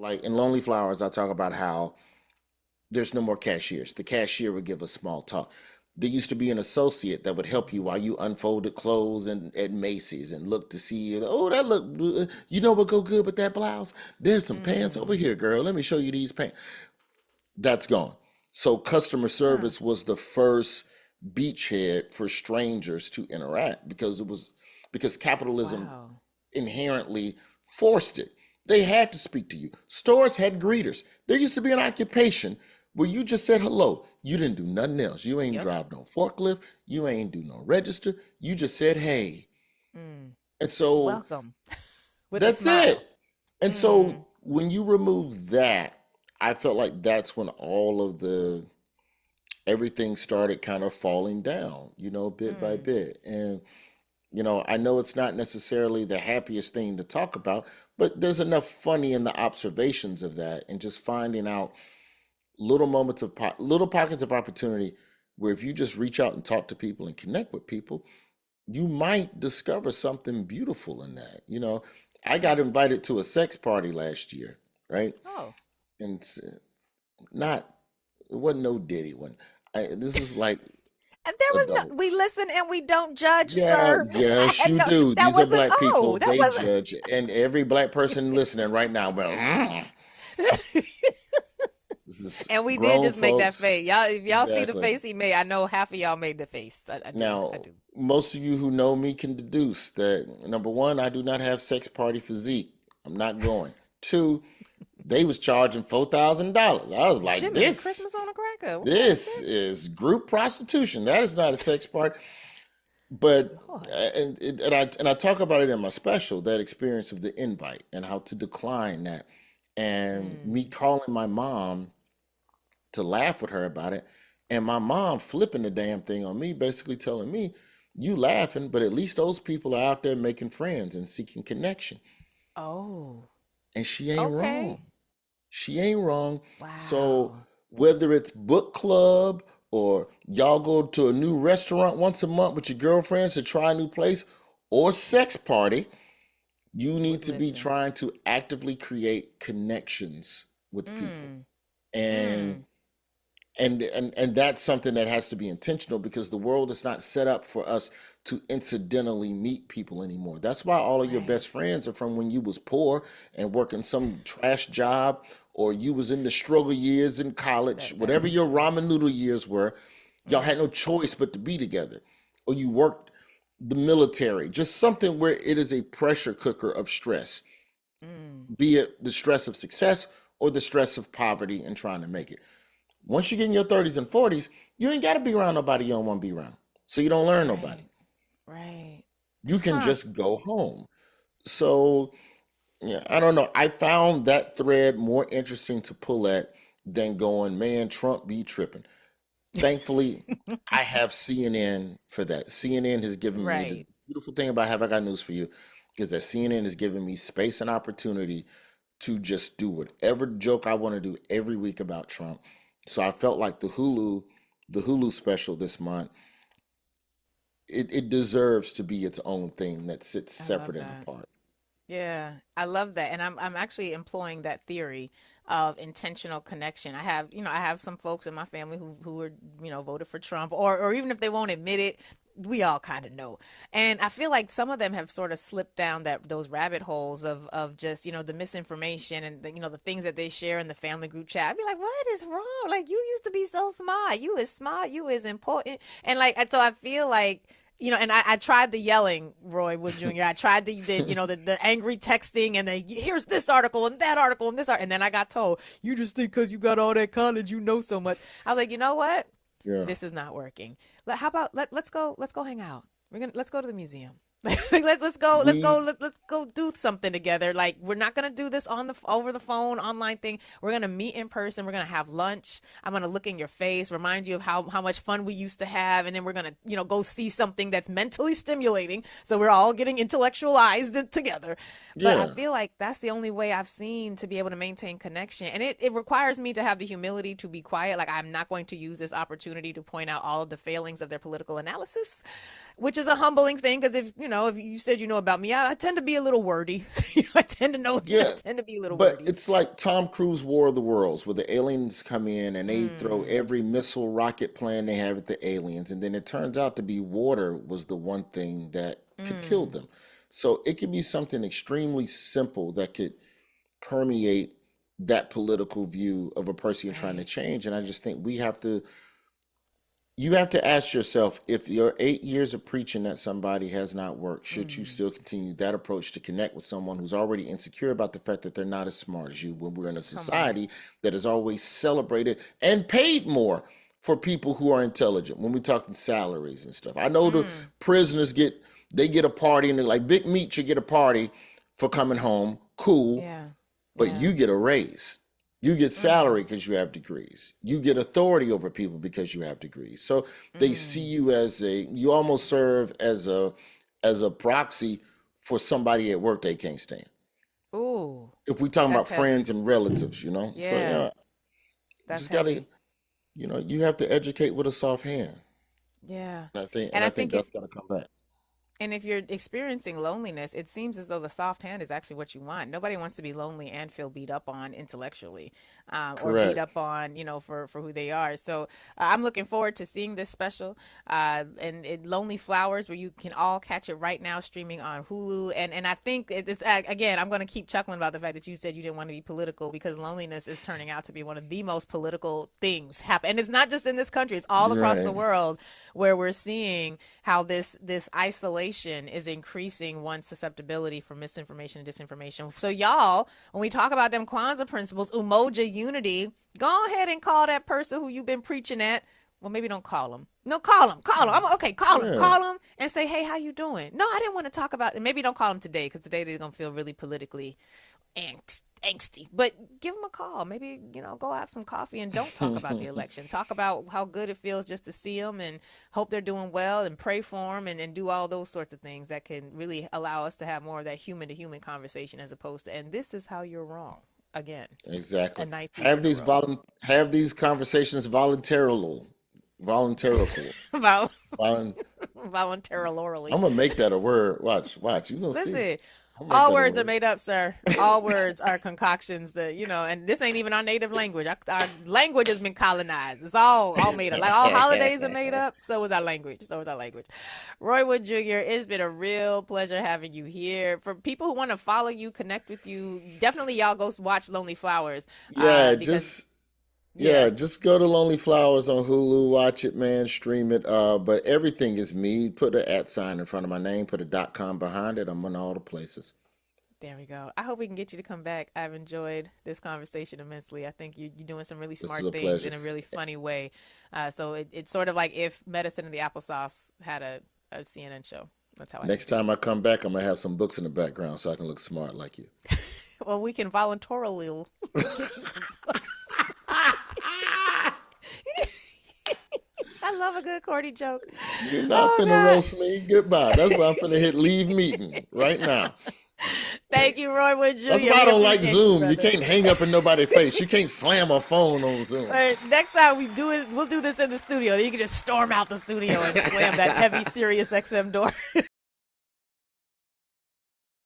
like in Lonely Flowers, I talk about how there's no more cashiers. The cashier would give a small talk. There used to be an associate that would help you while you unfolded clothes and at Macy's and look to see, oh, that look, you know what go good with that blouse? There's some pants over Mm. here, girl. Let me show you these pants. That's gone. So customer Huh. service was the first beachhead for strangers to interact because capitalism Wow. inherently forced it. They had to speak to you. Stores had greeters. There used to be an occupation where you just said hello. You didn't do nothing else. You ain't Yep. drive no forklift. You ain't do no register. You just said hey. Mm. And so Welcome with a that's it. smile. And so Mm. when you remove that, I felt like that's when all of the everything started kind of falling down, bit by Mm. bit. And I know it's not necessarily the happiest thing to talk about, but there's enough funny in the observations of that and just finding out little moments of little pockets of opportunity where if you just reach out and talk to people and connect with people, you might discover something beautiful in that. I got Mm. invited to a sex party last year, right? Oh. And not it wasn't no Diddy one. This is like And there was no, we adults. listen and we don't judge, Yeah, sir. yes, you No, do. that These are wasn't, black people. oh, that They wasn't. judge, and every black person listening right now, but this is And we did grown just make that folks. face. Y'all, if y'all see the Exactly. face he made, I know half of y'all made the face. I do. I Now, do. most of you who know me can deduce that number one, I do not have sex party physique. I'm not going. Two, they was charging $4,000. I was like, Jiminy this, Christmas on a cracker. Okay, this is group prostitution. That is not a sex party. But Lord. and I talk about it in my special, that experience of the invite and how to decline that, and me Mm. calling my mom to laugh with her about it, and my mom flipping the damn thing on me, basically telling me, "You laughing, but at least those people are out there making friends and seeking connection." Oh, And she ain't okay. wrong. She ain't wrong. So Wow. whether it's book club or y'all go to a new restaurant once a month with your girlfriends to try a new place or sex party, you need to be Listen. trying to actively create connections with people. Mm. And Mm. and that's something that has to be intentional because the world is not set up for us to incidentally meet people anymore. That's why all of your Right. best friends are from when you was poor and working some trash job, or you was in the struggle years in college, That whatever is your true. ramen noodle years were. Y'all Mm. had no choice but to be together, or you worked the military, just something where it is a pressure cooker of stress, Mm. be it the stress of success or the stress of poverty and trying to make it. Once you get in your 30s and 40s, you ain't got to be around nobody you don't want to be around. So you don't learn nobody. Right. Right. You can Huh. just go home. So, yeah, I don't know. I found that thread more interesting to pull at than going, man, Trump be tripping. Thankfully, I have CNN for that. CNN has given me the Right. beautiful thing about Have I Got News for You is that CNN has given me space and opportunity to just do whatever joke I want to do every week about Trump. So I felt like the Hulu special this month, it deserves to be its own thing that sits I separate love and that. apart. Yeah, I love that. And I'm actually employing that theory of intentional connection. I have some folks in my family who are, voted for Trump, or even if they won't admit it, we all kind of know. And I feel like some of them have sort of slipped down those rabbit holes of just, the misinformation and the things that they share in the family group chat. I'd be like, what is wrong? Like, you used to be so smart. You is smart, you is important. And like, and so I feel like, and I tried the yelling, Roy Wood Jr. I tried the angry texting and here's this article and that article and this art, and then I got told, you just think because you got all that college, you know so much. I was like, you know what? Yeah. This is not working. How about let's go hang out. Let's go to the museum. We Let's go do something together. Like, we're not gonna do this on the over the phone online thing. We're gonna meet in person. We're gonna have lunch. I'm gonna look in your face, remind you of how much fun we used to have, and then we're gonna go see something that's mentally stimulating. So we're all getting intellectualized together. But I yeah. feel like that's the only way I've seen to be able to maintain connection, and it requires me to have the humility to be quiet. Like, I'm not going to use this opportunity to point out all of the failings of their political analysis, which is a humbling thing because if you said about me, I tend to be a little wordy. I tend to know. I Yeah, tend to be a little but wordy. it's like Tom Cruise War of the Worlds, where the aliens come in and they throw Mm, every missile rocket plan they have at the aliens, and then it turns out to be water was the one thing that could kill mm, them. So it could be something extremely simple that could permeate that political view of a person you're trying to right. change. And I just think you have to ask yourself, if your 8 years of preaching that somebody has not worked, should you Mm, still continue that approach to connect with someone who's already insecure about the fact that they're not as smart as you, when we're in a come on. society that has always celebrated and paid more for people who are intelligent when we're talking salaries and stuff? I know the Mm, prisoners get a party, and they're like, Big Meat should get a party for coming home. Cool, yeah. but Yeah. you get a raise. You get Mm, salary because you have degrees. You get authority over people because you have degrees. So they see mm. you you almost serve as a proxy for somebody at work they can't stand. Ooh, If we talking about that's heavy. friends and relatives, So Yeah, that's just gotta, heavy. you have to educate with a soft hand. Yeah. And And I I think think that's gotta come back. if you're experiencing loneliness, it seems as though the soft hand is actually what you want. Nobody wants to be lonely and feel beat up on intellectually, or beat Correct. up on, for who they are. So I'm looking forward to seeing this special, and Lonely Flowers, where you can all catch it right now, streaming on Hulu. And I think again, I'm going to keep chuckling about the fact that you said you didn't want to be political, because loneliness is turning out to be one of the most political things happen. And it's not just in this country; it's all across the Right. world, where we're seeing how this isolation is increasing one's susceptibility for misinformation and disinformation. So y'all, when we talk about them Kwanzaa principles, umoja unity, go ahead and call that person who you've been preaching at. Well, maybe don't call him. No, call him. I'm okay. Yeah. Call him, and say, hey, how you doing? No, I didn't want to talk about it. Maybe don't call him today, because today they're gonna feel really politically angsty. But give them a call. Maybe, go have some coffee and don't talk about the election. Talk about how good it feels just to see them, and hope they're doing well, and pray for them, and do all those sorts of things that can really allow us to have more of that human to human conversation, as opposed to, and this is how you're wrong. Again, a Exactly. ninth week in a row. Have these conversations voluntarily. Voluntarily. Vol- Volun- Voluntarily. I'm gonna make that a word. Watch. You gonna see. Listen, I'll make all that a words are word. made up, sir. All words are concoctions that, and this ain't even our native language. Our language has been colonized. It's all made up. Like all holidays are made up, so is our language. So is our language. Roy Wood Jr., it's been a real pleasure having you here. For people who want to follow you, connect with you, definitely y'all go watch Lonely Flowers. Yeah, Because yeah, yeah, just go to Lonely Flowers on Hulu, watch it, man, stream it. But everything is me. Put a at sign in front of my name, put a .com behind it. I'm on all the places. there we go. I hope we can get you to come back. I've enjoyed this conversation immensely. I think you're doing some really This is smart a things pleasure. in a really funny way. So it's sort of like if Medicine and the Applesauce had a CNN show. That's how I Next think of time I come back, I'm gonna have some books in the background so I can look smart like you. it. Well, we can voluntarily get you some books. I love a good corny joke. You're not Oh, finna God. roast me. Goodbye. That's why I'm finna hit leave meeting right now. Thank you, Roy Wood That's Jr. why I We don't like appreciate you, Zoom. You brother. can't hang up in nobody's face. You can't slam a phone on All Zoom. right, next time we do it, we'll do this in the studio. You can just storm out the studio and slam that heavy Sirius XM door.